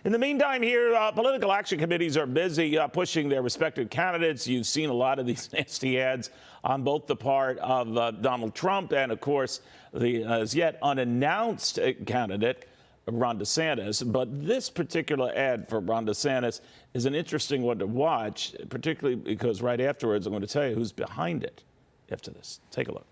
In the meantime, here, political action committees are busy pushing their respective candidates. You've seen a lot of these nasty ads on both the part of Donald Trump and, of course, the as yet unannounced candidate, Ron DeSantis. But this particular ad for Ron DeSantis is an interesting one to watch, particularly because right afterwards I'm going to tell you who's behind it after this. Take a look.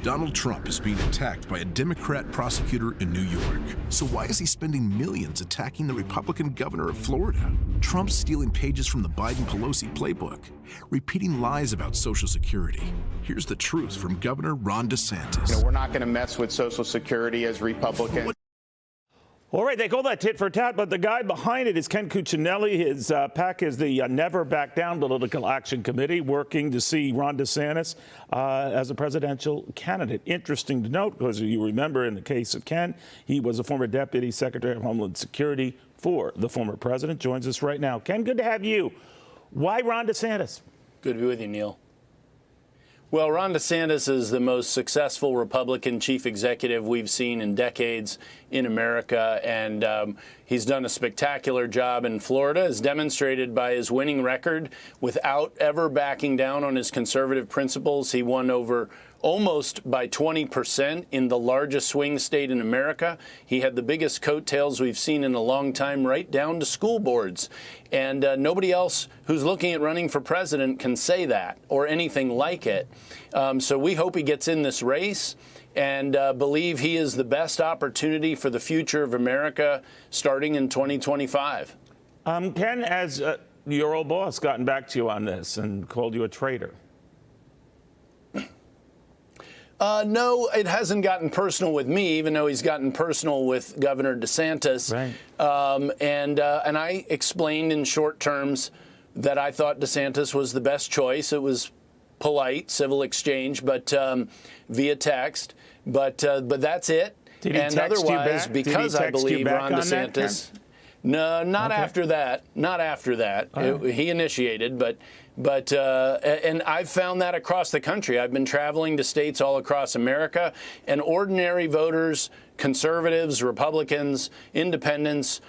Donald Trump is being attacked by a Democrat prosecutor in New York. So why is he spending millions attacking the Republican governor of Florida? Trump's stealing pages from the Biden-Pelosi playbook, repeating lies about Social Security. Here's the truth from Governor Ron DeSantis. We're not going to mess with Social Security as Republicans. All right, they call that tit for tat, but the guy behind it is Ken Cuccinelli. His PAC is the Never Back Down Political Action Committee, working to see Ron DeSantis as a presidential candidate. Interesting to note, because you remember in the case of Ken, he was a former Deputy Secretary of Homeland Security for the former president. Joins us right now. Ken, good to have you. Why Ron DeSantis? Good to be with you, Neil. Well, Ron DeSantis is the most successful Republican chief executive we've seen in decades in America, and he's done a spectacular job in Florida, as demonstrated by his winning record without ever backing down on his conservative principles. He won over almost by 20% in the largest swing state in America. He had the biggest coattails we've seen in a long time, right down to school boards. And nobody else who's looking at running for president can say that or anything like it. So we hope he gets in this race and believe he is the best opportunity for the future of America starting in 2025. Ken, has your old boss gotten back to you on this and called you a traitor? No, it hasn't gotten personal with me, even though he's gotten personal with Governor DeSantis. Right. And I explained in short terms that I thought DeSantis was the best choice. It was polite, civil exchange, but via text. But that's it. Did he and text otherwise, you back? because I believe Ron DeSantis. No, not okay. after that. Not after that. Right. He initiated, but and I've found that across the country. I've been traveling to states all across America, and ordinary voters, conservatives, Republicans, independents,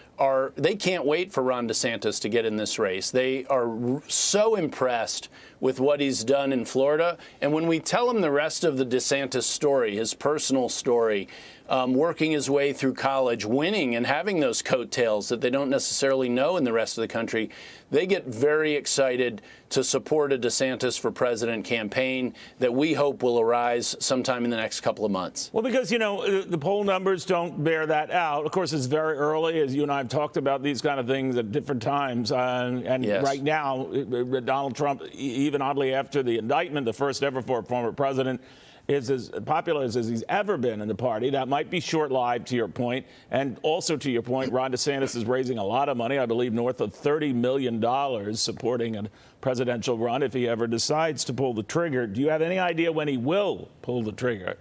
they can't wait for Ron DeSantis to get in this race. They are so impressed with what he's done in Florida. And when we tell them the rest of the DeSantis story, his personal story, working his way through college, winning and having those coattails that they don't necessarily know in the rest of the country, they get very excited to support a DeSantis for president campaign that we hope will arise sometime in the next couple of months. Well, because, you know, the poll numbers don't bear that out. Of course, it's very early, as you and I have talked about these kind of things at different times. And yes. Right now, Donald Trump, even oddly after the indictment, the first ever for a former president, is as popular as he's ever been in the party. That might be short-lived, to your point. And also to your point, Ron DeSantis is raising a lot of money, I believe north of $30 million, supporting a presidential run if he ever decides to pull the trigger. Do you have any idea when he will pull the trigger?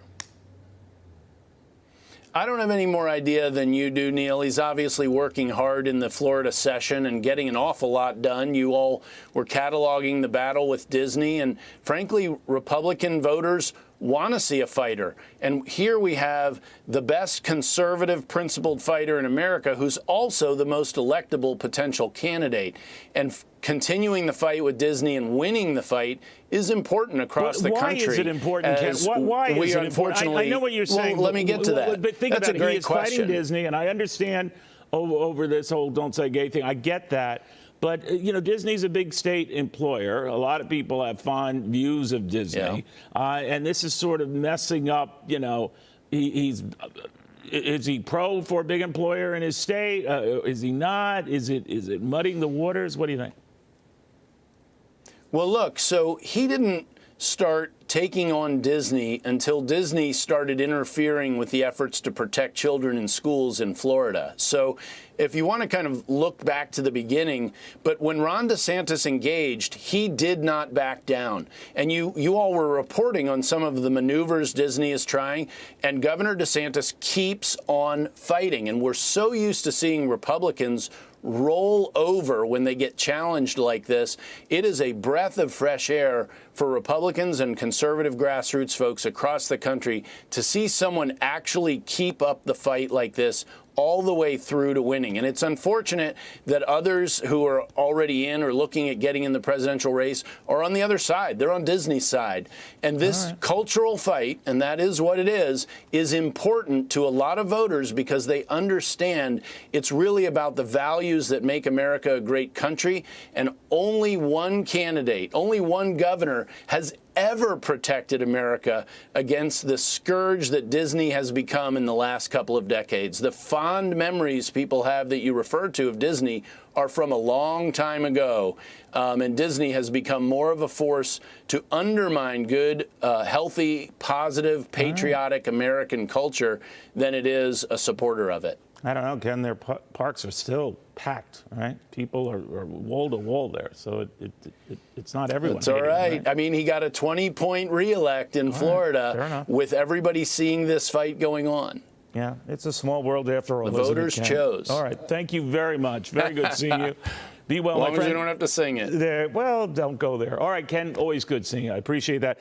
I don't have any more idea than you do, Neil. He's obviously working hard in the Florida session and getting an awful lot done. You all were cataloging the battle with Disney, and frankly, Republican voters want to see a fighter. And here we have the best conservative, principled fighter in America, who's also the most electable potential candidate. And continuing the fight with Disney and winning the fight is important across the country. Why is it important, Ken? Why is it important? I know what you're saying. Well, let me get to that. But think That's about a great it. He is fighting Disney, and I understand over this whole don't say gay thing. I get that. But, you know, Disney's a big state employer. A lot of people have fond views of Disney. Yeah. And this is sort of messing up, you know, is he pro for a big employer in his state? Is he not? Is it muddying the waters? What do you think? Well, look, so he didn't start taking on Disney until Disney started interfering with the efforts to protect children in schools in Florida. So if you want to kind of look back to the beginning, but when Ron DeSantis engaged, he did not back down. And you all were reporting on some of the maneuvers Disney is trying, and Governor DeSantis keeps on fighting. And we're so used to seeing Republicans roll over when they get challenged like this. It is a breath of fresh air for Republicans and conservative grassroots folks across the country to see someone actually keep up the fight like this all the way through to winning. And it's unfortunate that others who are already in or looking at getting in the presidential race are on the other side. They're on Disney's side. And this cultural fight, and that is what it is important to a lot of voters because they understand it's really about the values that make America a great country. And only one candidate, only one governor has ever protected America against the scourge that Disney has become in the last couple of decades. The fond memories people have that you referred to of Disney are from a long time ago, and Disney has become more of a force to undermine good, healthy, positive, patriotic American culture than it is a supporter of it. I don't know, Ken, their parks are still packed, right? People are wall to wall there, so it's not everyone. It's all right. Right. I mean, he got a 20-point reelect in Florida with everybody seeing this fight going on. Yeah, it's a small world after all. The voters chose. All right, thank you very much. Very good seeing you. Be well, my my friend. As long as you don't have to sing it. Well, don't go there. All right, Ken, always good seeing you. I appreciate that.